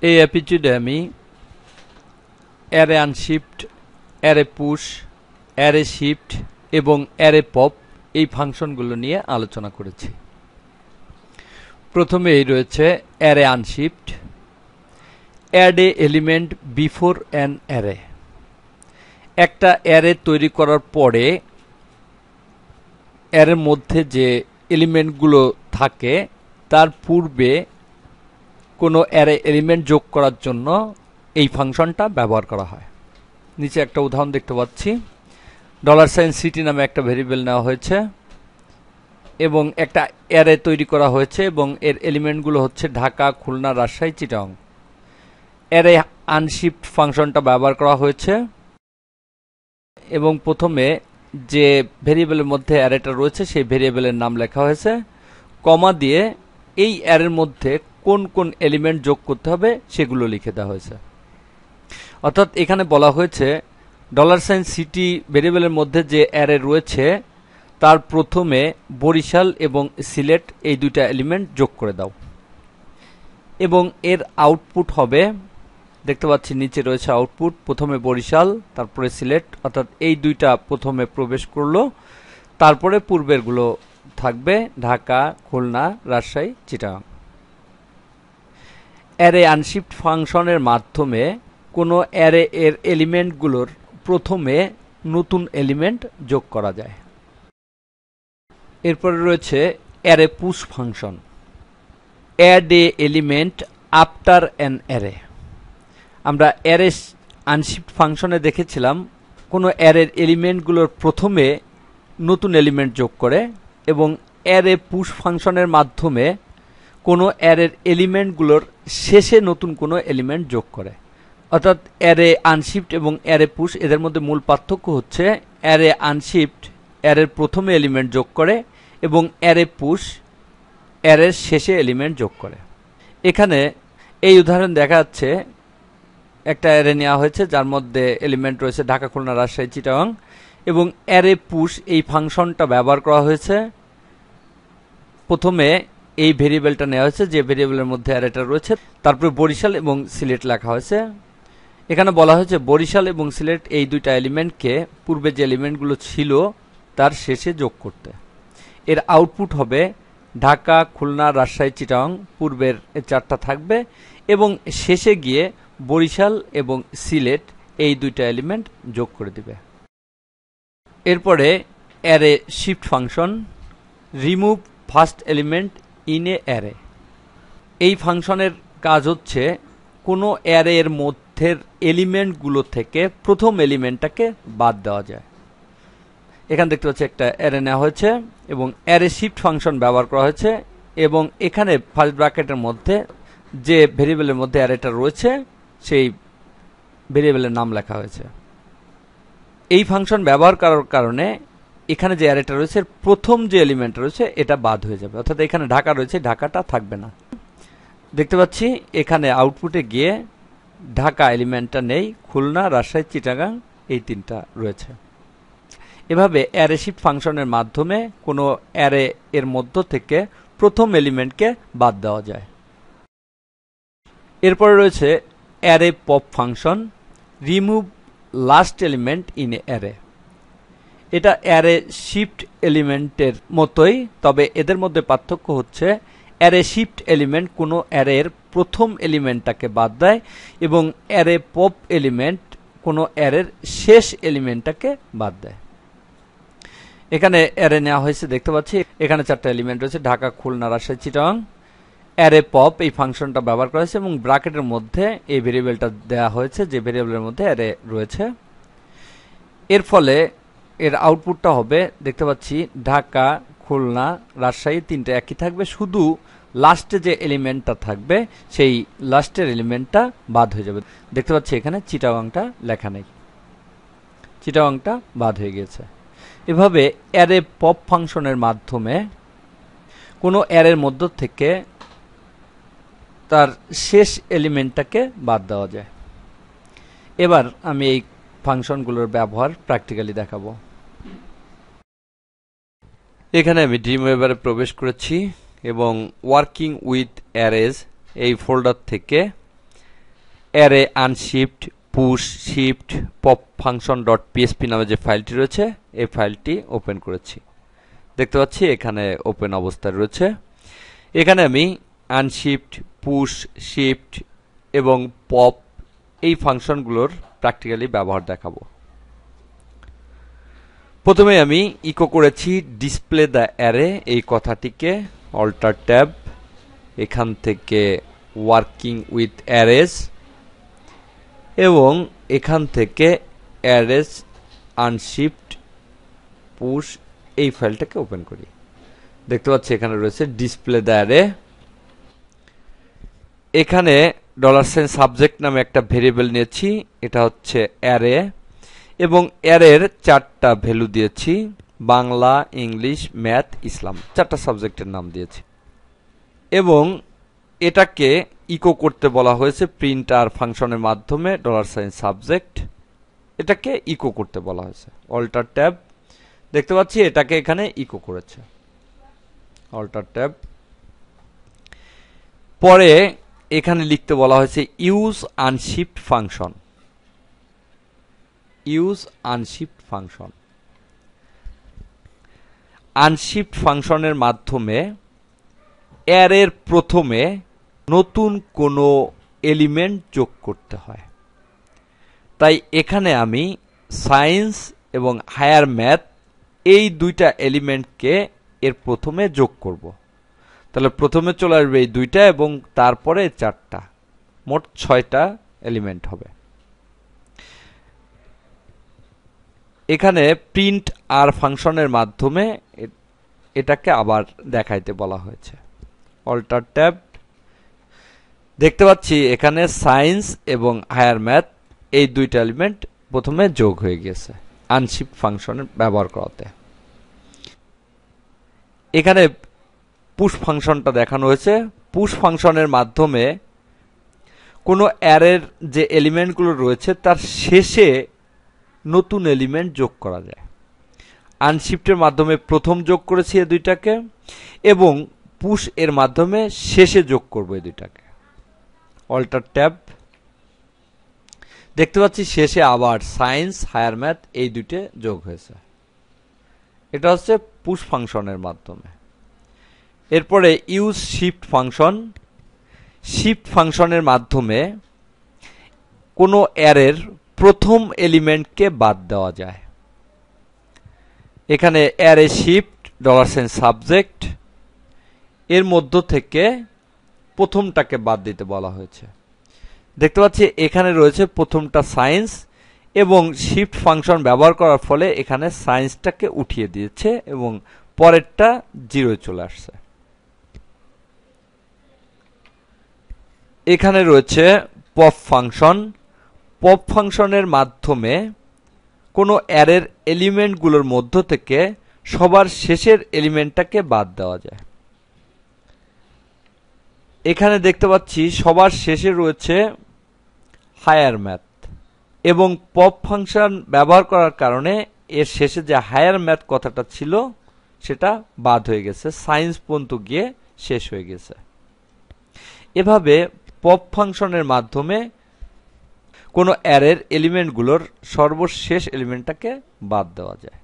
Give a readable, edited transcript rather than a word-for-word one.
এই এপিসোডে আমি array unshift, array push, array shift এবং অ্যারে পপ এই ফাংশনগুলো নিয়ে আলোচনা করেছি। প্রথমেই রয়েছে array unshift. Add a element before an array. একটা অ্যারে তৈরি করার পরে অ্যারের মধ্যে যে এলিমেন্টগুলো থাকে তার পূর্বে কোনো অ্যারে এলিমেন্ট যোগ করার জন্য এই ফাংশনটা ব্যবহার করা হয়। নিচে একটা উদাহরণ দেখতে পাচ্ছি। $সিটি নামে একটা ভেরিয়েবল নেওয়া হয়েছে এবং একটা অ্যারে তৈরি করা হয়েছে এবং এর এলিমেন্টগুলো হচ্ছে ঢাকা, খুলনা, রাজশাহী, চিটাগং। অ্যারে আনশিফট ফাংশনটা ব্যবহার করা হয়েছে এবং প্রথমে যে ভেরিয়েবলের মধ্যে অ্যারেটা রয়েছে সেই ভেরিয়েবলের নাম লেখা হয়েছে, কমা দিয়ে এই অ্যারের মধ্যে কোন কোন এলিমেন্ট যোগ করতে হবে সেগুলো লিখে দেওয়া হয়েছে। অর্থাৎ এখানে বলা হয়েছে $সিটি ভেরিয়েবলের মধ্যে যে অ্যারে রয়েছে তার প্রথমে বরিশাল এবং সিলেট এই দুইটা এলিমেন্ট যোগ করে দাও এবং এর আউটপুট হবে, দেখতে পাচ্ছি নিচে রয়েছে আউটপুট, প্রথমে বরিশাল তারপরে সিলেট, অর্থাৎ এই দুইটা প্রথমে প্রবেশ করলো, তারপরে পূর্বেরগুলো থাকবে ঢাকা, খুলনা, রাজশাহী, চিটাগং। অ্যারে আনশিফট ফাংশনের মাধ্যমে কোনো অ্যারে এর এলিমেন্টগুলোর প্রথমে নতুন এলিমেন্ট যোগ করা যায়। এরপরে রয়েছে array push function. Add a element after an array. আমরা অ্যারে আনশিফট ফাংশনে দেখেছিলাম কোনো অ্যারের এলিমেন্টগুলোর প্রথমে নতুন এলিমেন্ট যোগ করে এবং অ্যারে পুশ ফাংশনের মাধ্যমে কোনো অ্যারের এলিমেন্টগুলোর শেষে নতুন কোনো এলিমেন্ট যোগ করে। অর্থাৎ অ্যারে আনশিফট এবং অ্যারে পুশ এদের মধ্যে মূল পার্থক্য হচ্ছে অ্যারে আনশিফট অ্যারের প্রথমে এলিমেন্ট যোগ করে এবং অ্যারে পুশ অ্যারের শেষে এলিমেন্ট যোগ করে। এখানে এই উদাহরণ দেখা যাচ্ছে একটা অ্যারে নেওয়া হয়েছে যার মধ্যে এলিমেন্ট রয়েছে ঢাকা, খুলনা, রাজশাহী, চিটাগং এবং অ্যারে পুশ এই ফাংশনটা ব্যবহার করা হয়েছে। প্রথমে এই ভেরিয়েবলটা নেওয়া হয়েছে যে ভেরিয়েবলের মধ্যে অ্যারেটা রয়েছে, তারপরে বরিশাল এবং সিলেট লেখা হয়েছে। এখানে বলা হয়েছে বরিশাল এবং সিলেট এই দুইটা এলিমেন্টকে পূর্বে যে এলিমেন্টগুলো ছিল তার শেষে যোগ করতে। এর আউটপুট হবে ঢাকা, খুলনা, রাজশাহী, চিটাগং, পূর্বের চারটা থাকবে এবং শেষে গিয়ে বরিশাল এবং সিলেট এই দুইটা এলিমেন্ট যোগ করে দিবে। এরপরে array shift function. Remove first element in a array. এই ফাংশনের কাজ হচ্ছে কোনো অ্যারে এর মধ্যের এলিমেন্টগুলো থেকে প্রথম এলিমেন্টটাকে বাদ দেওয়া যায়। এখানে দেখতে পাচ্ছি একটা অ্যারে নেওয়া হয়েছে এবং অ্যারে শিফট ফাংশন ব্যবহার করা হয়েছে এবং এখানে ফার্স্ট ব্র্যাকেটের মধ্যে যে ভেরিয়েবলের মধ্যে অ্যারেটা রয়েছে সেই ভেরিয়েবলের নাম লেখা হয়েছে। এই ফাংশন ব্যবহার করার কারণে এখানে যে অ্যারেটা রয়েছে প্রথম যে এলিমেন্ট রয়েছে এটা বাদ হয়ে যাবে, অর্থাৎ এখানে ঢাকা রয়েছে, ঢাকাটা থাকবে না। দেখতে পাচ্ছি এখানে আউটপুটে গিয়ে ঢাকা এলিমেন্টটা নেই, খুলনা, রাজশাহী, চিটাগাং এই তিনটা রয়েছে। এভাবে অ্যারে শিফট ফাংশনের মাধ্যমে কোনো অ্যারে এর মধ্য থেকে প্রথম এলিমেন্টকে বাদ দেওয়া যায়। এরপরে রয়েছে array pop function. Remove last element in a array. এটা অ্যারে শিফট এলিমেন্টের মতোই, তবে এদের মধ্যে পার্থক্য হচ্ছে অ্যারে শিফট এলিমেন্ট কোনো অ্যারের প্রথম এলিমেন্টটাকে বাদ দেয় এবং অ্যারে পপ এলিমেন্ট কোনো অ্যারের শেষ এলিমেন্টটাকে বাদ দেয়। এখানে অ্যারে নেওয়া হয়েছে, দেখতে পাচ্ছি এখানে চারটা এলিমেন্ট রয়েছে ঢাকা, খুলনা, রাজশাহী, চিটাগং। অ্যারে পপ এই ফাংশনটা ব্যবহার করা হয়েছে এবং ব্র্যাকেটের মধ্যে এই ভেরিয়েবলটা দেওয়া হয়েছে যে ভেরিয়েবলের মধ্যে অ্যারে রয়েছে। এর ফলে এর আউটপুটটা হবে, দেখতে পাচ্ছি ঢাকা, খুলনা, রাজশাহী তিনটা একই থাকবে, শুধু লাস্টে যে এলিমেন্টটা থাকবে সেই লাস্টের এলিমেন্টটা বাদ হয়ে যাবে। দেখতে পাচ্ছি এখানে চিটাগংটা লেখা নেই, চিটাগংটা বাদ হয়ে গিয়েছে। এভাবে অ্যারে পপ ফাংশনের মাধ্যমে কোনো অ্যারের মধ্য থেকে তার শেষ এলিমেন্টটাকে বাদ দেওয়া যায়। এবার আমি এই ফাংশনগুলোর ব্যবহার প্র্যাকটিক্যালি দেখাবো। এখানে আমি ড্রিমওয়েভারে প্রবেশ করেছি এবং ওয়ার্কিং উইথ অ্যারেজ এই ফোল্ডার থেকে array unshift push shift pop function dot PSP নামে যে ফাইলটি রয়েছে এই ফাইলটি ওপেন করেছি। দেখতে পাচ্ছি এখানে ওপেন অবস্থায় রয়েছে। এখানে আমি আনশিফট পুশ শিফট এবং পপ এই ফাংশনগুলোর প্র্যাকটিক্যালি ব্যবহার দেখাবো। প্রথমে আমি ইকো করেছি ডিসপ্লে দ্য অ্যারে এই কথাটিকে, অল্টার ট্যাব, এখান থেকে ওয়ার্কিং উইথ অ্যারেজ এবং এখান থেকে অ্যারেজ আনশিফট পুশ এই ফাইলটাকে ওপেন করি। দেখতে পাচ্ছি এখানে রয়েছে ডিসপ্লে দ্য অ্যারে। এখানে $সাবজেক্ট নামে একটা ভেরিয়েবল নিয়েছি, এটা হচ্ছে অ্যারে এবং অ্যারের 4টা ভ্যালু দিয়েছি, বাংলা, ইংলিশ, ম্যাথ, ইসলাম, 4টা সাবজেক্টের নাম দিয়েছি এবং এটাকে ইকো করতে বলা হয়েছে প্রিন্ট আর ফাংশনের মাধ্যমে $সাবজেক্ট এটাকে ইকো করতে বলা হয়েছে। অল্টার ট্যাব, দেখতে পাচ্ছি এটাকে এখানে ইকো করেছে, অল্টার ট্যাব। পরে এখানে লিখতে বলা হয়েছে use unshift function, use unshift function. Unshift ফাংশনের মাধ্যমে অ্যারের প্রথমে নতুন কোনো এলিমেন্ট যোগ করতে হয়। তাই এখানে আমি সায়েন্স এবং হায়ার ম্যাথ এই 2টা এলিমেন্টকে এর প্রথমে যোগ করব। তাহলে প্রথমে চলে আসবে এই 2টা এবং তারপরে 4টা, মোট 6টা এলিমেন্ট হবে। এখানে প্রিন্ট আর ফাংশনের মাধ্যমে এটাকে আবার দেখাইতে বলা হয়েছে। অল্টার ট্যাব, দেখতে পাচ্ছি এখানে সায়েন্স এবং হায়ার ম্যাথ এই 2টা এলিমেন্ট প্রথমে যোগ হয়ে গেছে আনশিফট ফাংশনের ব্যবহার করাতে। এখানে পুশ ফাংশনটা দেখানো হয়েছে। পুশ ফাংশনের মাধ্যমে কোনো অ্যারের যে এলিমেন্টগুলো রয়েছে তার শেষে নতুন এলিমেন্ট যোগ করা যায়। আনশিফটের মাধ্যমে প্রথম যোগ করেছি এই 2টাকে এবং পুশ এর মাধ্যমে শেষে যোগ করব এই 2টাকে। অল্টার ট্যাব, দেখতে পাচ্ছি শেষে আবার সায়েন্স হায়ার ম্যাথ এই 2টে যোগ হয়েছে। এটা হচ্ছে পুশ ফাংশনের মাধ্যমে। এরপরে ইউজ শিফট ফাংশন, শিফট ফাংশনের মাধ্যমে কোনো অ্যারের প্রথম এলিমেন্টকে বাদ দেওয়া যায়। এখানে অ্যারে শিফট $সাবজেক্ট এর মধ্য থেকে প্রথমটাকে বাদ দিতে বলা হয়েছে। দেখতে পাচ্ছি এখানে রয়েছে প্রথমটা সায়েন্স এবং শিফট ফাংশন ব্যবহার করার ফলে এখানে সায়েন্সটাকে উঠিয়ে দিয়েছে এবং পরেরটা 0 চলে আসছে। এখানে রয়েছে পপ ফাংশন, পপ ফাংশনের মাধ্যমে কোনো অ্যারের এলিমেন্টগুলোর মধ্য থেকে সবার শেষের এলিমেন্টটাকে বাদ দেওয়া যায়। এখানে দেখতে পাচ্ছি সবার শেষে রয়েছে হায়ার ম্যাথ এবং পপ ফাংশন ব্যবহার করার কারণে এর শেষে যে হায়ার ম্যাথ কথাটা ছিল সেটা বাদ হয়ে গেছে, সায়েন্স পর্যন্ত গিয়ে শেষ হয়ে গেছে। এভাবে পপ ফাংশনের মাধ্যমে কোনো অ্যারের এলিমেন্টগুলোর সর্বশেষ এলিমেন্টটাকে বাদ দেওয়া যায়।